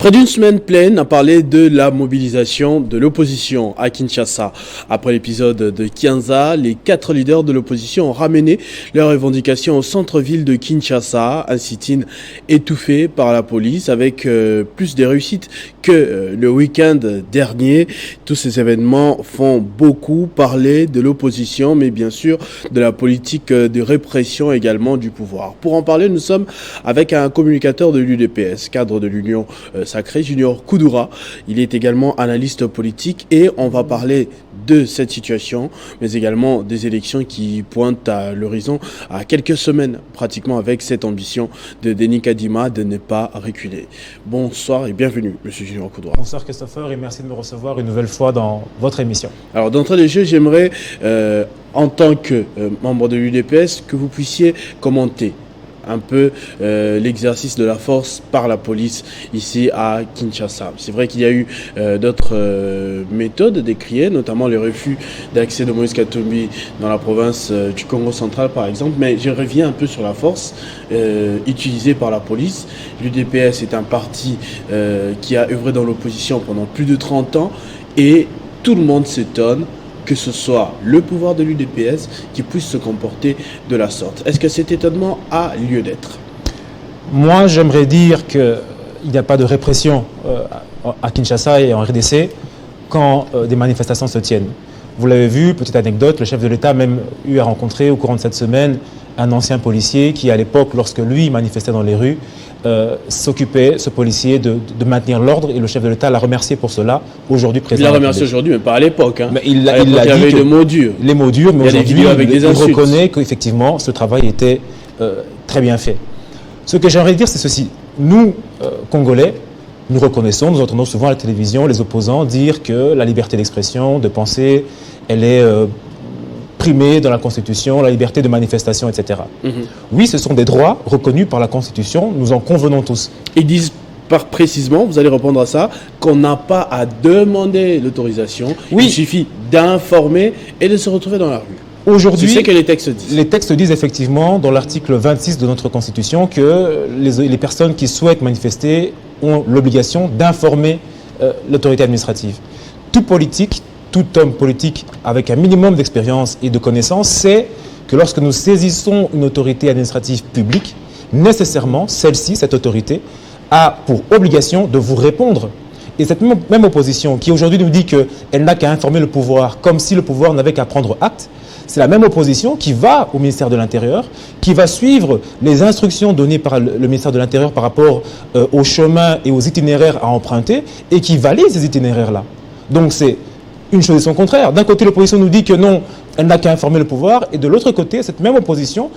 Près d'une semaine pleine à parler de la mobilisation de l'opposition à Kinshasa. Après l'épisode de Kianza, les 4 leaders de l'opposition ont ramené leurs revendications au centre-ville de Kinshasa, un sit-in étouffé par la police avec plus de réussites que le week-end dernier. Tous ces événements font beaucoup parler de l'opposition, mais bien sûr de la politique de répression également du pouvoir. Pour en parler, nous sommes avec un communicateur de l'UDPS, cadre de l'Union Sacré, Junior Koudoura. Il est également analyste politique et on va parler de cette situation, mais également des élections qui pointent à l'horizon à quelques semaines pratiquement, avec cette ambition de Denis Kadima de ne pas reculer. Bonsoir et bienvenue, monsieur Junior Koudoura. Bonsoir Christopher et merci de me recevoir une nouvelle fois dans votre émission. Alors d'entrée de jeu, j'aimerais en tant que membre de l'UDPS que vous puissiez commenter un peu l'exercice de la force par la police ici à Kinshasa. C'est vrai qu'il y a eu d'autres méthodes décriées, notamment les refus d'accès de Moïse Katumbi dans la province du Congo central par exemple, mais je reviens un peu sur la force utilisée par la police. L'UDPS est un parti qui a œuvré dans l'opposition pendant plus de 30 ans et tout le monde s'étonne que ce soit le pouvoir de l'UDPS qui puisse se comporter de la sorte. Est-ce que cet étonnement a lieu d'être? Moi, j'aimerais dire qu'il n'y a pas de répression à Kinshasa et en RDC quand des manifestations se tiennent. Vous l'avez vu, petite anecdote, le chef de l'État a même eu à rencontrer au courant de cette semaine un ancien policier qui, à l'époque, lorsque lui manifestait dans les rues, s'occupait, ce policier, de maintenir l'ordre, et le chef de l'État l'a remercié pour cela, aujourd'hui président. Il l'a remercié aujourd'hui, mais pas à l'époque. Hein. Mais il a dit les mots durs. Les mots durs, mais aujourd'hui, il reconnaît qu'effectivement, ce travail était très bien fait. Ce que j'aimerais dire, c'est ceci. Nous, Congolais, nous reconnaissons, nous entendons souvent à la télévision les opposants dire que la liberté d'expression, de penser, elle est primée dans la Constitution, la liberté de manifestation, etc. Oui, ce sont des droits reconnus par la Constitution, nous en convenons tous. Ils disent précisément, vous allez répondre à ça, qu'on n'a pas à demander l'autorisation, il suffit d'informer et de se retrouver dans la rue. Aujourd'hui, c'est ce que les textes disent. Les textes disent effectivement, dans l'article 26 de notre Constitution, que les personnes qui souhaitent manifester ont l'obligation d'informer l'autorité administrative. Tout politique, tout homme politique avec un minimum d'expérience et de connaissances sait que lorsque nous saisissons une autorité administrative publique, nécessairement, cette autorité, a pour obligation de vous répondre. Et cette même opposition qui aujourd'hui nous dit qu'elle n'a qu'à informer le pouvoir comme si le pouvoir n'avait qu'à prendre acte, c'est la même opposition qui va au ministère de l'Intérieur, qui va suivre les instructions données par le ministère de l'Intérieur par rapport aux chemins et aux itinéraires à emprunter et qui valide ces itinéraires-là. Donc c'est une chose et son contraire. D'un côté, l'opposition nous dit que non, elle n'a qu'à informer le pouvoir, et de l'autre côté, cette même opposition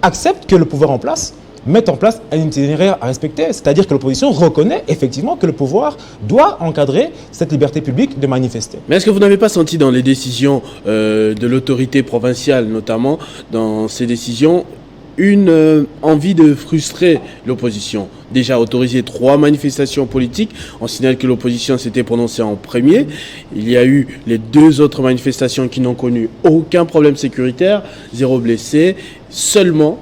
accepte que le pouvoir en place mette en place un itinéraire à respecter. C'est-à-dire que l'opposition reconnaît effectivement que le pouvoir doit encadrer cette liberté publique de manifester. Mais est-ce que vous n'avez pas senti dans les décisions de l'autorité provinciale, notamment dans ces décisions, une envie de frustrer l'opposition? Déjà autorisé 3 manifestations politiques. On signale que l'opposition s'était prononcée en premier. Il y a eu les 2 autres manifestations qui n'ont connu aucun problème sécuritaire, 0 blessé. Seulement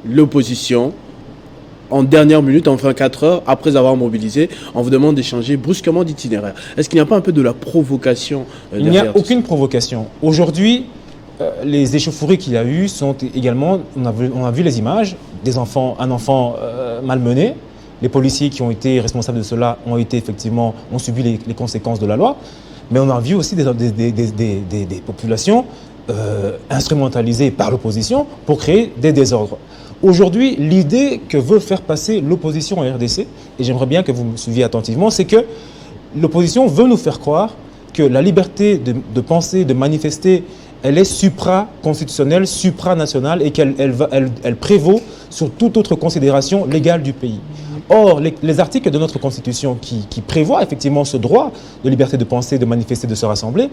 l'opposition, en dernière minute, en 24 heures, après avoir mobilisé, on vous demande d'échanger brusquement d'itinéraire. Est-ce qu'il n'y a pas un peu de la provocation derrière? Il n'y a aucune provocation. Aujourd'hui, les échauffourées qu'il y a eu sont également, on a vu les images, un enfant malmené. Les policiers qui ont été responsables de cela ont subi les conséquences de la loi. Mais on a vu aussi des populations instrumentalisées par l'opposition pour créer des désordres. Aujourd'hui, l'idée que veut faire passer l'opposition en RDC, et j'aimerais bien que vous me suiviez attentivement, c'est que l'opposition veut nous faire croire que la liberté de penser, de manifester, elle est supra-constitutionnelle, supranationale et qu'elle prévaut sur toute autre considération légale du pays. Or, les articles de notre Constitution qui prévoient effectivement ce droit de liberté de penser, de manifester, de se rassembler,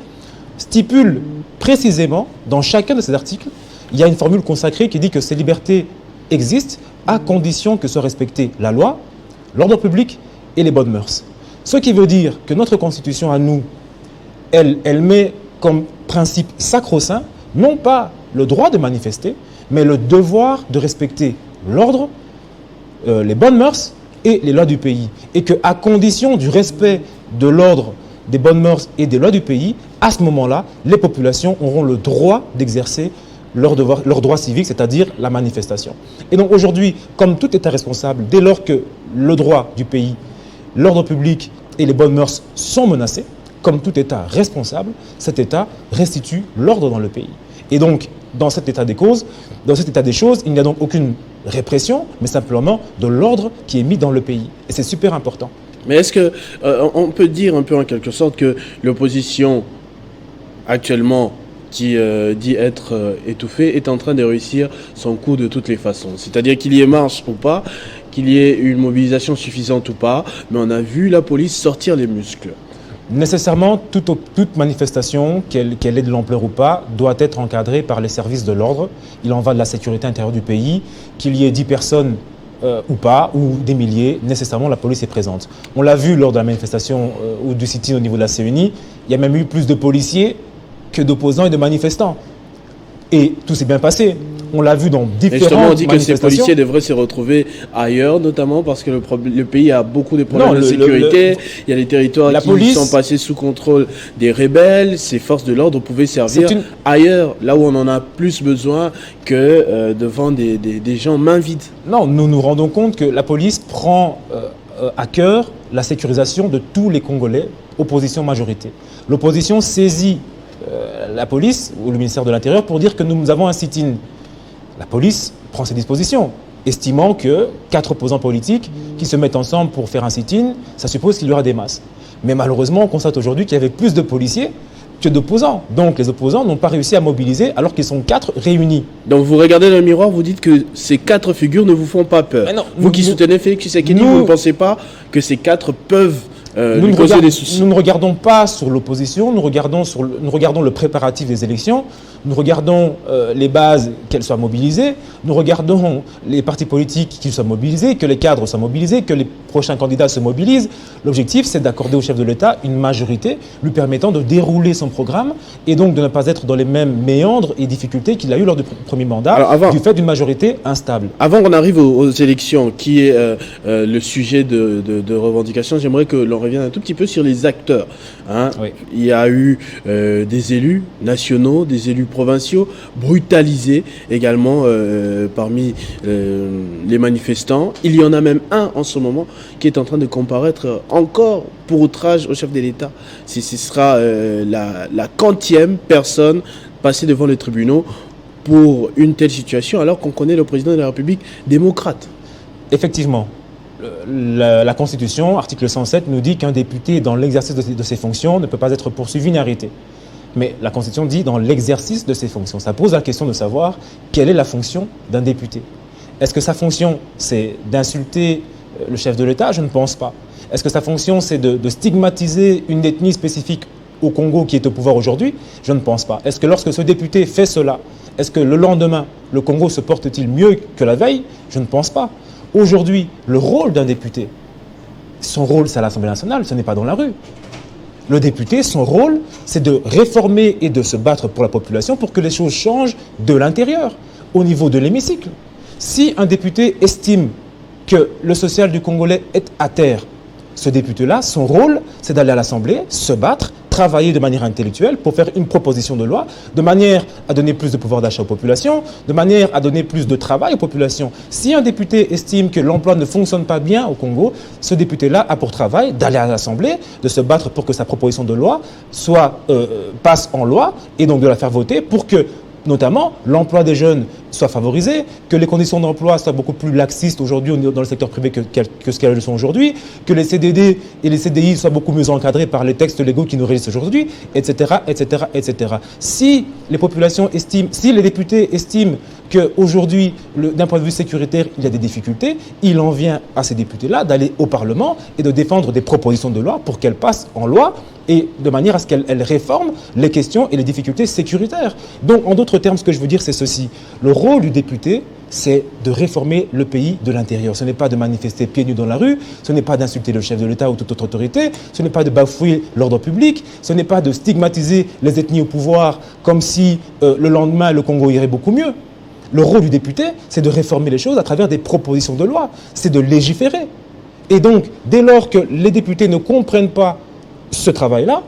stipulent précisément, dans chacun de ces articles, il y a une formule consacrée qui dit que ces libertés existent à condition que soit respectée la loi, l'ordre public et les bonnes mœurs. Ce qui veut dire que notre Constitution à nous, elle met comme principe sacro-saint, non pas le droit de manifester, mais le devoir de respecter l'ordre, les bonnes mœurs et les lois du pays. Et qu'à condition du respect de l'ordre, des bonnes mœurs et des lois du pays, à ce moment-là, les populations auront le droit d'exercer leur droit civique, c'est-à-dire la manifestation. Et donc aujourd'hui, comme tout État responsable, dès lors que le droit du pays, l'ordre public et les bonnes mœurs sont menacés, comme tout État responsable, cet État restitue l'ordre dans le pays. Et donc, dans cet état des causes, dans cet état des choses, il n'y a donc aucune répression, mais simplement de l'ordre qui est mis dans le pays. Et c'est super important. Mais est-ce que on peut dire un peu en quelque sorte que l'opposition actuellement qui dit être étouffée est en train de réussir son coup de toutes les façons? C'est-à-dire qu'il y ait marche ou pas, qu'il y ait une mobilisation suffisante ou pas, mais on a vu la police sortir les muscles. Nécessairement, toute manifestation, qu'elle ait de l'ampleur ou pas, doit être encadrée par les services de l'ordre. Il en va de la sécurité intérieure du pays. Qu'il y ait 10 personnes ou pas, ou des milliers, nécessairement la police est présente. On l'a vu lors de la manifestation ou du sit-in au niveau de la CENI, il y a même eu plus de policiers que d'opposants et de manifestants. Et tout s'est bien passé. On l'a vu dans différentes justement, on dit que ces manifestations. policiers devraient se retrouver ailleurs, notamment parce que le pays a beaucoup de problèmes de sécurité. Il y a des territoires qui sont passés sous contrôle des rebelles. Ces forces de l'ordre pouvaient servir ailleurs, là où on en a plus besoin que devant des gens main vides. Non, nous nous rendons compte que la police prend à cœur la sécurisation de tous les Congolais, opposition majorité. L'opposition saisit la police ou le ministère de l'Intérieur pour dire que nous avons un sit-in. La police prend ses dispositions, estimant que 4 opposants politiques qui se mettent ensemble pour faire un sit-in, ça suppose qu'il y aura des masses. Mais malheureusement, on constate aujourd'hui qu'il y avait plus de policiers que d'opposants. Donc les opposants n'ont pas réussi à mobiliser alors qu'ils sont 4 réunis. Donc vous regardez dans le miroir, vous dites que ces 4 figures ne vous font pas peur. Non, vous qui soutenez Félix Tshisekedi, vous ne pensez pas que ces 4 peuvent lui causer des soucis? Nous ne regardons pas sur l'opposition, nous regardons le préparatif des élections, nous regardons les bases, qu'elles soient mobilisées, nous regardons les partis politiques qu'ils soient mobilisés, que les cadres soient mobilisés, que les prochains candidats se mobilisent. L'objectif, c'est d'accorder au chef de l'État une majorité lui permettant de dérouler son programme et donc de ne pas être dans les mêmes méandres et difficultés qu'il a eu lors du premier mandat, du fait d'une majorité instable. Avant qu'on arrive aux élections, qui est le sujet de revendication, j'aimerais que l'on revienne un tout petit peu sur les acteurs. Hein. Oui. Il y a eu des élus nationaux, des élus provinciaux brutalisés également parmi les manifestants. Il y en a même un en ce moment qui est en train de comparaître encore pour outrage au chef de l'État. Ce sera la 40e personne passée devant les tribunaux pour une telle situation, alors qu'on connaît le président de la République démocrate. Effectivement. La Constitution, article 107, nous dit qu'un député, dans l'exercice de ses fonctions, ne peut pas être poursuivi ni arrêté. Mais la Constitution dit dans l'exercice de ses fonctions. Ça pose la question de savoir quelle est la fonction d'un député. Est-ce que sa fonction, c'est d'insulter le chef de l'État? Je ne pense pas. Est-ce que sa fonction, c'est de stigmatiser une ethnie spécifique au Congo qui est au pouvoir aujourd'hui? Je ne pense pas. Est-ce que lorsque ce député fait cela, est-ce que le lendemain, le Congo se porte-t-il mieux que la veille? Je ne pense pas. Aujourd'hui, le rôle d'un député, son rôle, c'est à l'Assemblée nationale, ce n'est pas dans la rue. Le député, son rôle, c'est de réformer et de se battre pour la population pour que les choses changent de l'intérieur, au niveau de l'hémicycle. Si un député estime que le social du Congolais est à terre, ce député-là, son rôle, c'est d'aller à l'Assemblée, se battre, travailler de manière intellectuelle pour faire une proposition de loi, de manière à donner plus de pouvoir d'achat aux populations, de manière à donner plus de travail aux populations. Si un député estime que l'emploi ne fonctionne pas bien au Congo, ce député-là a pour travail d'aller à l'Assemblée, de se battre pour que sa proposition de loi passe en loi et donc de la faire voter pour que, notamment, l'emploi des jeunes soit favorisé, que les conditions d'emploi soient beaucoup plus laxistes aujourd'hui dans le secteur privé que ce qu'elles sont aujourd'hui, que les CDD et les CDI soient beaucoup mieux encadrés par les textes légaux qui nous régissent aujourd'hui, etc., etc., etc. Si les populations estiment, si les députés estiment qu'aujourd'hui, d'un point de vue sécuritaire, il y a des difficultés, il en vient à ces députés-là d'aller au Parlement et de défendre des propositions de loi pour qu'elles passent en loi et de manière à ce qu'elles réforment les questions et les difficultés sécuritaires. Donc, en d'autres termes, ce que je veux dire, c'est ceci. Le rôle du député, c'est de réformer le pays de l'intérieur. Ce n'est pas de manifester pieds nus dans la rue, ce n'est pas d'insulter le chef de l'État ou toute autre autorité, ce n'est pas de bafouer l'ordre public, ce n'est pas de stigmatiser les ethnies au pouvoir comme si le lendemain, le Congo irait beaucoup mieux. Le rôle du député, c'est de réformer les choses à travers des propositions de loi, c'est de légiférer. Et donc, dès lors que les députés ne comprennent pas ce travail-là,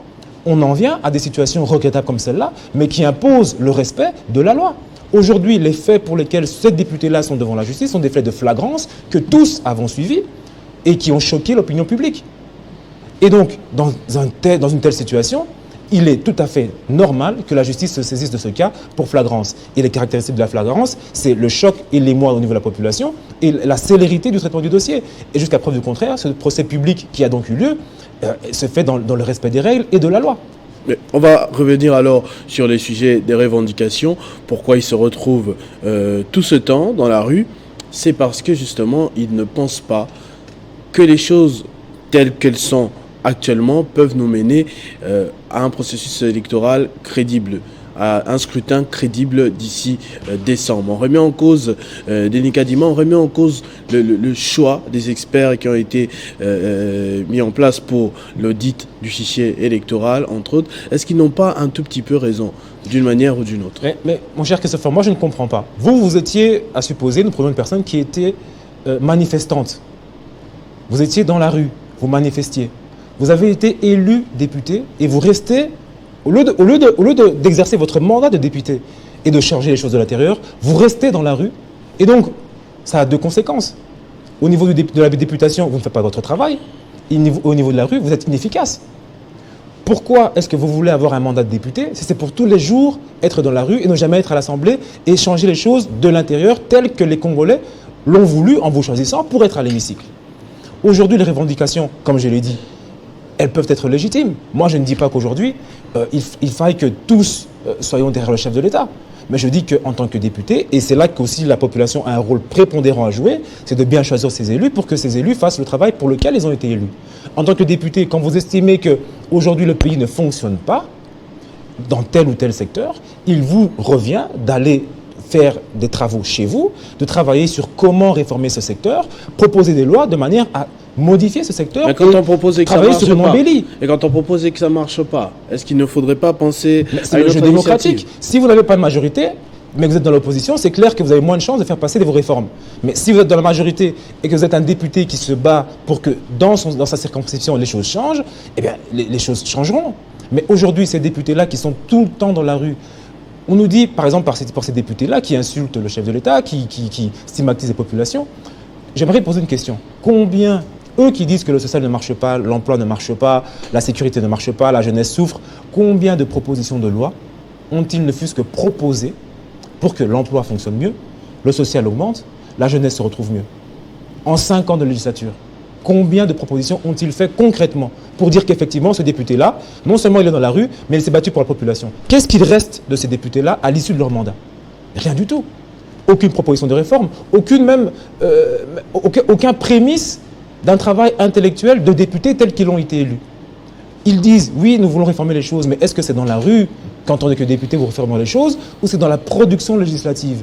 on en vient à des situations regrettables comme celle-là, mais qui imposent le respect de la loi. Aujourd'hui, les faits pour lesquels ces députés-là sont devant la justice sont des faits de flagrance que tous avons suivis et qui ont choqué l'opinion publique. Et donc, dans une telle situation, il est tout à fait normal que la justice se saisisse de ce cas pour flagrance. Et les caractéristiques de la flagrance, c'est le choc et l'émoi au niveau de la population et la célérité du traitement du dossier. Et jusqu'à preuve du contraire, ce procès public qui a donc eu lieu se fait dans le respect des règles et de la loi. Mais on va revenir alors sur les sujets des revendications. Pourquoi ils se retrouvent tout ce temps dans la rue? C'est parce que justement, ils ne pensent pas que les choses telles qu'elles sont actuellement peuvent nous mener à un processus électoral crédible, à un scrutin crédible d'ici décembre. On remet en cause, délicatement, on remet en cause le choix des experts qui ont été mis en place pour l'audit du fichier électoral, entre autres. Est-ce qu'ils n'ont pas un tout petit peu raison, d'une manière ou d'une autre? Mais mon cher Christopher, moi je ne comprends pas. Vous étiez, à supposer, nous prenons une personne qui était manifestante. Vous étiez dans la rue, vous manifestiez. Vous avez été élu député et vous restez, au lieu d'exercer votre mandat de député et de changer les choses de l'intérieur, vous restez dans la rue. Et donc, ça a deux conséquences. Au niveau de la députation, vous ne faites pas votre travail. Et au niveau de la rue, vous êtes inefficace. Pourquoi est-ce que vous voulez avoir un mandat de député? Si c'est pour tous les jours être dans la rue et ne jamais être à l'Assemblée et changer les choses de l'intérieur telles que les Congolais l'ont voulu en vous choisissant pour être à l'hémicycle. Aujourd'hui, les revendications, comme je l'ai dit, elles peuvent être légitimes. Moi, je ne dis pas qu'aujourd'hui, il faille que tous soyons derrière le chef de l'État. Mais je dis qu'en tant que député, et c'est là qu'aussi la population a un rôle prépondérant à jouer, c'est de bien choisir ses élus pour que ces élus fassent le travail pour lequel ils ont été élus. En tant que député, quand vous estimez qu'aujourd'hui le pays ne fonctionne pas, dans tel ou tel secteur, il vous revient d'aller faire des travaux chez vous, de travailler sur comment réformer ce secteur, proposer des lois de manière à modifier ce secteur. Mais quand on propose que ça marche sur une pas, embellie. et quand on propose que ça marche pas, est-ce qu'il ne faudrait pas penser c'est à une le jeu autre démocratique. initiative? Si vous n'avez pas de majorité, mais que vous êtes dans l'opposition, c'est clair que vous avez moins de chances de faire passer vos réformes. Mais si vous êtes dans la majorité et que vous êtes un député qui se bat pour que dans sa circonscription les choses changent, eh bien les choses changeront. Mais aujourd'hui, ces députés-là qui sont tout le temps dans la rue, on nous dit, par exemple, pour ces députés-là qui insultent le chef de l'État, qui stigmatisent les populations, j'aimerais poser une question. Combien, eux qui disent que le social ne marche pas, l'emploi ne marche pas, la sécurité ne marche pas, la jeunesse souffre, combien de propositions de loi ont-ils ne fût-ce que proposées pour que l'emploi fonctionne mieux, le social augmente, la jeunesse se retrouve mieux? En 5 ans de législature, combien de propositions ont-ils fait concrètement pour dire qu'effectivement, ce député-là, non seulement il est dans la rue, mais il s'est battu pour la population? Qu'est-ce qu'il reste de ces députés-là à l'issue de leur mandat? Rien du tout. Aucune proposition de réforme, aucun prémisse d'un travail intellectuel de députés tels qu'ils ont été élus. Ils disent, oui, nous voulons réformer les choses, mais est-ce que c'est dans la rue, quand on est que député, vous réformez les choses, ou c'est dans la production législative?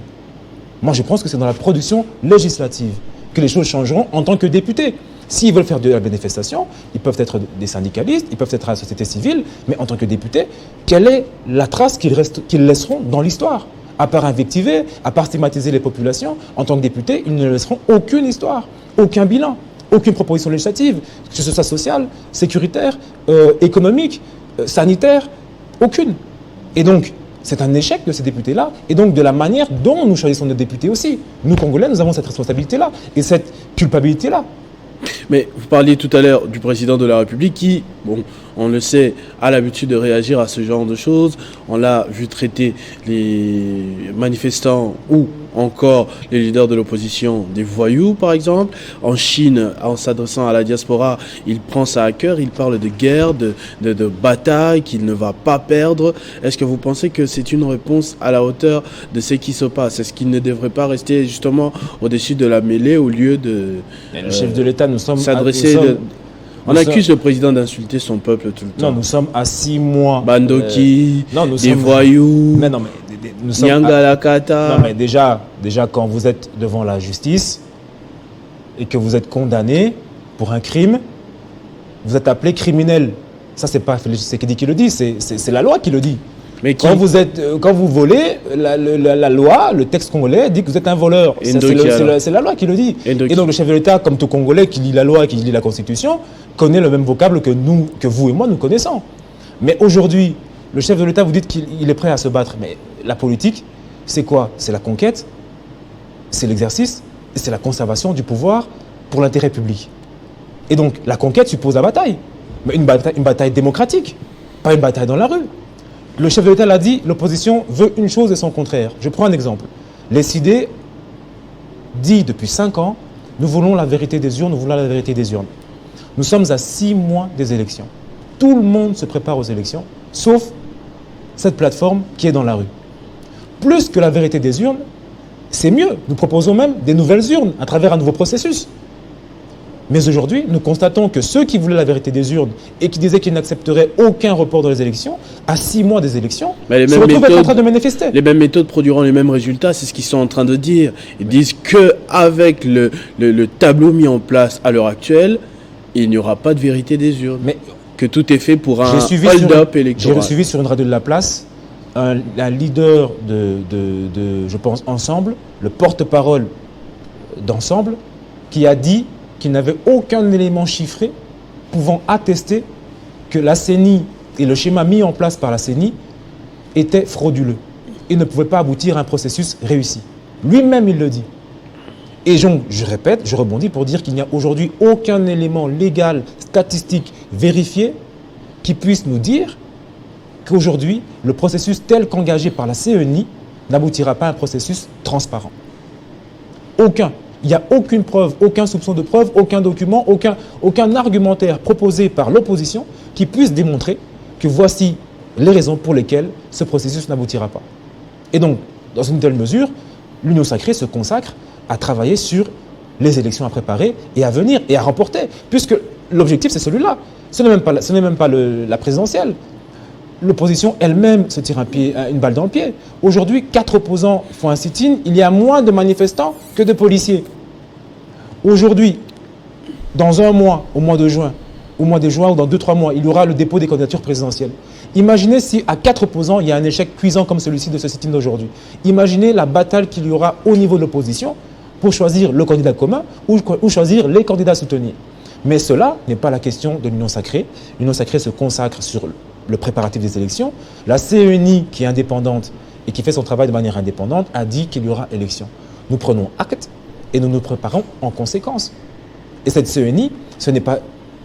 Moi, je pense que c'est dans la production législative que les choses changeront en tant que députés. S'ils veulent faire de la manifestation, ils peuvent être des syndicalistes, ils peuvent être à la société civile, mais en tant que députés, quelle est la trace qu'ils laisseront dans l'histoire? À part invectiver, à part stigmatiser les populations, en tant que députés, ils ne laisseront aucune histoire, aucun bilan, aucune proposition législative, que ce soit sociale, sécuritaire, économique, sanitaire, aucune. Et donc, c'est un échec de ces députés-là, et donc de la manière dont nous choisissons nos députés aussi. Nous, Congolais, nous avons cette responsabilité-là, et cette culpabilité-là. Mais vous parliez tout à l'heure du président de la République qui, bon, on le sait, a l'habitude de réagir à ce genre de choses. On l'a vu traiter les manifestants ou encore les leaders de l'opposition des voyous, par exemple. En Chine, en s'adressant à la diaspora, il prend ça à cœur, il parle de guerre, de bataille qu'il ne va pas perdre. Est-ce que vous pensez que c'est une réponse à la hauteur de ce qui se passe? Est-ce qu'il ne devrait pas rester justement au-dessus de la mêlée au lieu de le chef de l'État, nous sommes s'adresser... On accuse le président d'insulter son peuple tout le temps. Non, nous sommes à 6 mois. Bandoki, des voyous, mais non, mais nous sommes Nyangalakata. Non, mais déjà, quand vous êtes devant la justice et que vous êtes condamné pour un crime, vous êtes appelé criminel. Ça, c'est pas Félix Tshisekedi qui le dit, c'est la loi qui le dit. Mais quand vous volez, la loi, le texte congolais dit que vous êtes un voleur. C'est la loi qui le dit. Et donc le chef de l'État, comme tout Congolais qui lit la loi et qui lit la Constitution, connaît le même vocable que vous et moi, nous connaissons. Mais aujourd'hui, le chef de l'État, vous dites qu'il est prêt à se battre. Mais la politique, c'est quoi? C'est la conquête, c'est l'exercice, et c'est la conservation du pouvoir pour l'intérêt public. Et donc, la conquête suppose la bataille. Mais une bataille démocratique, pas une bataille dans la rue. Le chef de l'État l'a dit, l'opposition veut une chose et son contraire. Je prends un exemple. Les CID dit depuis 5 ans, nous voulons la vérité des urnes, nous voulons la vérité des urnes. Nous sommes à 6 mois des élections. Tout le monde se prépare aux élections, sauf cette plateforme qui est dans la rue. Plus que la vérité des urnes, c'est mieux. Nous proposons même des nouvelles urnes à travers un nouveau processus. Mais aujourd'hui, nous constatons que ceux qui voulaient la vérité des urnes et qui disaient qu'ils n'accepteraient aucun report dans les élections, à 6 mois des élections, se retrouvent être en train de manifester. Les mêmes méthodes produiront les mêmes résultats, c'est ce qu'ils sont en train de dire. Ils disent qu'avec le tableau mis en place à l'heure actuelle, il n'y aura pas de vérité des urnes. Mais que tout est fait pour un hold-up électoral. J'ai suivi sur une radio de la place un leader de, je pense, Ensemble, le porte-parole d'Ensemble, qui a dit qu'il n'avait aucun élément chiffré pouvant attester que la CENI et le schéma mis en place par la CENI étaient frauduleux et ne pouvaient pas aboutir à un processus réussi. Lui-même, il le dit. Et donc, je répète, je rebondis pour dire qu'il n'y a aujourd'hui aucun élément légal, statistique, vérifié qui puisse nous dire qu'aujourd'hui, le processus tel qu'engagé par la CENI n'aboutira pas à un processus transparent. Aucun. Il n'y a aucune preuve, aucun soupçon de preuve, aucun document, aucun argumentaire proposé par l'opposition qui puisse démontrer que voici les raisons pour lesquelles ce processus n'aboutira pas. Et donc, dans une telle mesure, l'Union sacrée se consacre à travailler sur les élections à préparer et à venir et à remporter, puisque l'objectif c'est celui-là. Ce n'est même pas la présidentielle. L'opposition elle-même se tire une balle dans le pied. Aujourd'hui, 4 opposants font un sit-in, il y a moins de manifestants que de policiers. Aujourd'hui, dans un mois, au mois de juin ou dans 2-3 mois, il y aura le dépôt des candidatures présidentielles. Imaginez si à 4 opposants, il y a un échec cuisant comme celui-ci de ce sit-in d'aujourd'hui. Imaginez la bataille qu'il y aura au niveau de l'opposition pour choisir le candidat commun ou choisir les candidats à soutenir. Mais cela n'est pas la question de l'Union sacrée. L'Union sacrée se consacre sur le préparatif des élections. La CENI, qui est indépendante et qui fait son travail de manière indépendante, a dit qu'il y aura élection. Nous prenons acte et nous nous préparons en conséquence. Et cette CENI, ce n'est pas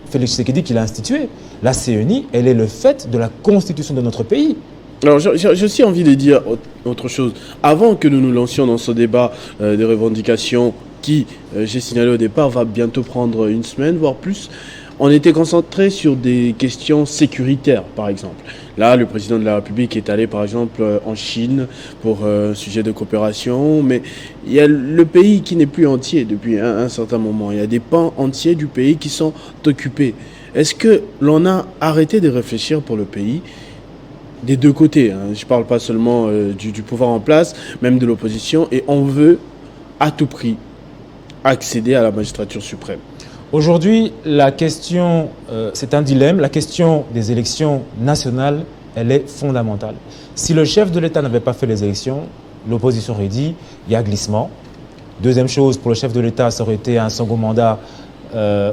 Félix Tshisekedi qui l'a instituée. La CENI, elle est le fait de la constitution de notre pays. Alors, j'ai aussi envie de dire autre chose. Avant que nous nous lancions dans ce débat de revendications qui, j'ai signalé au départ, va bientôt prendre une semaine, voire plus, on était concentré sur des questions sécuritaires, par exemple. Là, le président de la République est allé, par exemple, en Chine pour un sujet de coopération, mais il y a le pays qui n'est plus entier depuis un certain moment. Il y a des pans entiers du pays qui sont occupés. Est-ce que l'on a arrêté de réfléchir pour le pays des deux côtés, hein? Je ne parle pas seulement du pouvoir en place, même de l'opposition, et on veut à tout prix accéder à la magistrature suprême. Aujourd'hui, la question, c'est un dilemme, la question des élections nationales, elle est fondamentale. Si le chef de l'État n'avait pas fait les élections, l'opposition aurait dit, il y a glissement. Deuxième chose, pour le chef de l'État, ça aurait été un second mandat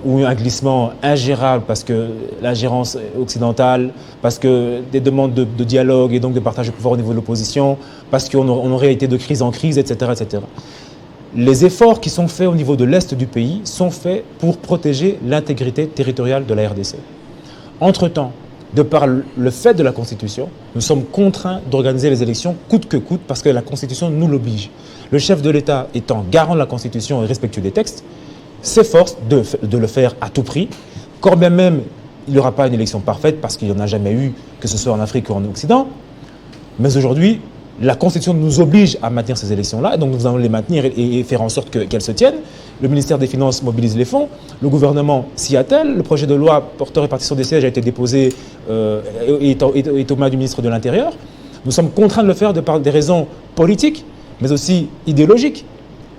ou un glissement ingérable parce que l'ingérence occidentale, parce que des demandes de dialogue et donc de partage de pouvoir au niveau de l'opposition, parce qu'on aurait été de crise en crise, etc., etc. Les efforts qui sont faits au niveau de l'Est du pays sont faits pour protéger l'intégrité territoriale de la RDC. Entre-temps, de par le fait de la Constitution, nous sommes contraints d'organiser les élections coûte que coûte parce que la Constitution nous l'oblige. Le chef de l'État étant garant de la Constitution et respectueux des textes, s'efforce de le faire à tout prix, quand bien même il n'y aura pas une élection parfaite parce qu'il n'y en a jamais eu, que ce soit en Afrique ou en Occident. Mais aujourd'hui, la Constitution nous oblige à maintenir ces élections-là, et donc nous allons les maintenir et faire en sorte qu'elles se tiennent. Le ministère des Finances mobilise les fonds, le gouvernement s'y attelle, le projet de loi portant répartition des sièges a été déposé et est aux mains du ministre de l'Intérieur. Nous sommes contraints de le faire de par des raisons politiques, mais aussi idéologiques.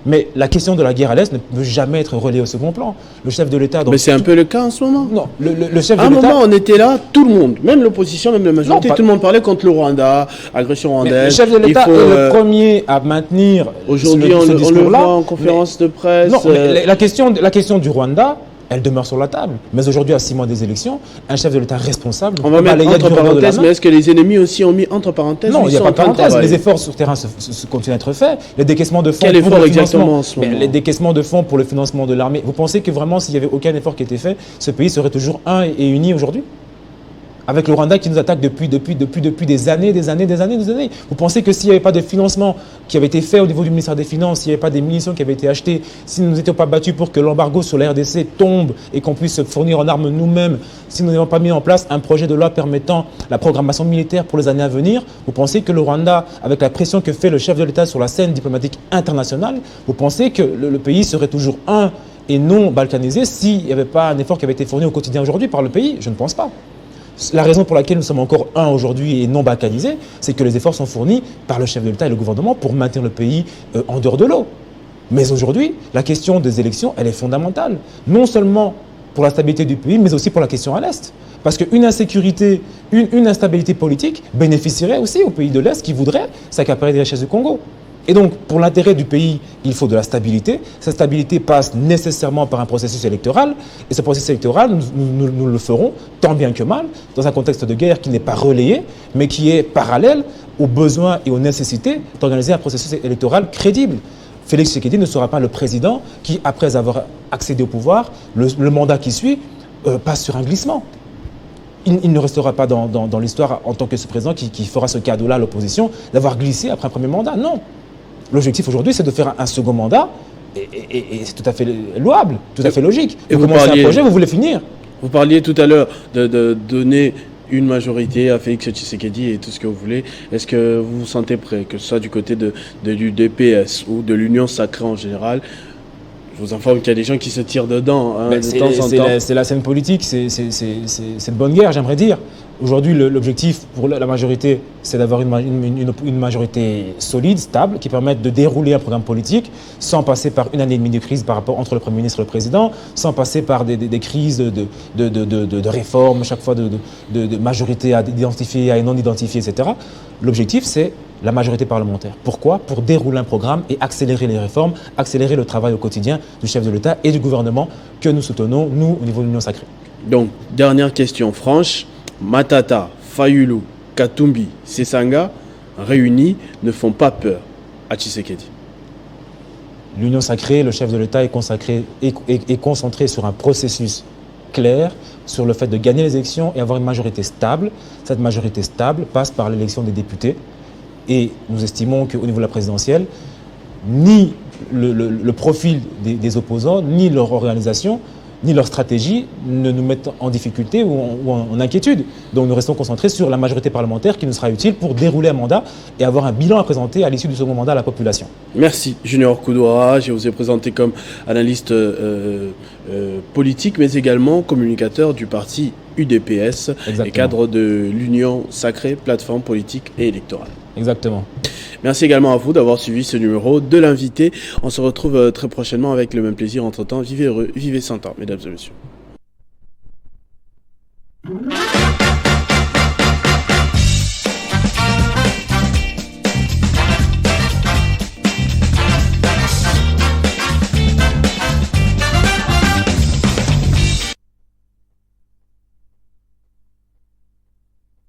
Mais la question de la guerre à l'Est ne peut jamais être relayée au second plan. Le chef de l'État... Mais c'est un peu le cas en ce moment. Non, le chef à de l'État... un moment, on était là, tout le monde, même l'opposition, même la majorité, Non, tout le monde parlait contre le Rwanda, agression rwandaise. Le chef de l'État est le premier à maintenir aujourd'hui, ce on le discours-là. voit en conférence de presse. Non, mais la question du Rwanda, elle demeure sur la table. Mais aujourd'hui, à 6 mois des élections, un chef de l'État responsable... On va mettre entre parenthèses, mais est-ce que les ennemis aussi ont mis entre parenthèses? Non, il n'y a pas de parenthèse. Les efforts sur terrain continuent à être faits. Les décaissements de fonds... Quel effort exactement en ce moment? Les décaissements de fonds pour le financement de l'armée. Vous pensez que vraiment, s'il n'y avait aucun effort qui était fait, ce pays serait toujours un et uni aujourd'hui? Avec le Rwanda qui nous attaque depuis des années. Vous pensez que s'il n'y avait pas de financement qui avait été fait au niveau du ministère des Finances, s'il n'y avait pas des munitions qui avaient été achetées, si nous n'étions pas battus pour que l'embargo sur la RDC tombe et qu'on puisse se fournir en armes nous-mêmes, si nous n'avions pas mis en place un projet de loi permettant la programmation militaire pour les années à venir, vous pensez que le Rwanda, avec la pression que fait le chef de l'État sur la scène diplomatique internationale, vous pensez que le pays serait toujours un et non balkanisé s'il n'y avait pas un effort qui avait été fourni au quotidien aujourd'hui par le pays? Je ne pense pas. La raison pour laquelle nous sommes encore un aujourd'hui et non balkanisés, c'est que les efforts sont fournis par le chef de l'État et le gouvernement pour maintenir le pays en dehors de l'eau. Mais aujourd'hui, la question des élections, elle est fondamentale. Non seulement pour la stabilité du pays, mais aussi pour la question à l'Est. Parce qu'une insécurité, une instabilité politique bénéficierait aussi aux pays de l'Est qui voudraient s'accaparer des richesses du Congo. Et donc, pour l'intérêt du pays, il faut de la stabilité. Cette stabilité passe nécessairement par un processus électoral. Et ce processus électoral, nous le ferons, tant bien que mal, dans un contexte de guerre qui n'est pas relayé, mais qui est parallèle aux besoins et aux nécessités d'organiser un processus électoral crédible. Félix Tshisekedi ne sera pas le président qui, après avoir accédé au pouvoir, le mandat qui suit, passe sur un glissement. Il ne restera pas dans l'histoire en tant que ce président qui fera ce cadeau-là à l'opposition, d'avoir glissé après un premier mandat. Non. L'objectif aujourd'hui, c'est de faire un second mandat et c'est tout à fait louable, tout à fait logique. Et vous commencez un projet, vous voulez finir. Vous parliez tout à l'heure de donner une majorité à Félix Tshisekedi et tout ce que vous voulez. Est-ce que vous vous sentez prêt, que ce soit du côté de l'UDPS ou de l'Union sacrée en général? Je vous informe qu'il y a des gens qui se tirent dedans de temps en temps. C'est la scène politique, c'est de bonne guerre, j'aimerais dire. Aujourd'hui, l'objectif pour la majorité, c'est d'avoir une majorité solide, stable, qui permette de dérouler un programme politique sans passer par une année et demie de crise par rapport entre le Premier ministre et le Président, sans passer par des crises de réformes, chaque fois de majorité à identifier, à non identifier, etc. L'objectif, c'est la majorité parlementaire. Pourquoi? Pour dérouler un programme et accélérer les réformes, accélérer le travail au quotidien du chef de l'État et du gouvernement que nous soutenons, nous, au niveau de l'Union sacrée. Donc, dernière question franche. Matata, Fayulu, Katumbi, Sesanga, réunis, ne font pas peur à Tshisekedi. L'Union sacrée, le chef de l'État est concentré sur un processus clair, sur le fait de gagner les élections et avoir une majorité stable. Cette majorité stable passe par l'élection des députés. Et nous estimons qu'au niveau de la présidentielle, ni le profil des opposants, ni leur organisation, ni leur stratégie ne nous mettent en difficulté ou en inquiétude. Donc nous restons concentrés sur la majorité parlementaire qui nous sera utile pour dérouler un mandat et avoir un bilan à présenter à l'issue du second mandat à la population. Merci Junior Koudoura, je vous ai présenté comme analyste politique mais également communicateur du parti UDPS. Exactement. Et cadre de l'Union sacrée, plateforme politique et électorale. Exactement. Merci également à vous d'avoir suivi ce numéro de l'invité. On se retrouve très prochainement avec le même plaisir. Entre-temps, vivez heureux, vivez sans temps, mesdames et messieurs.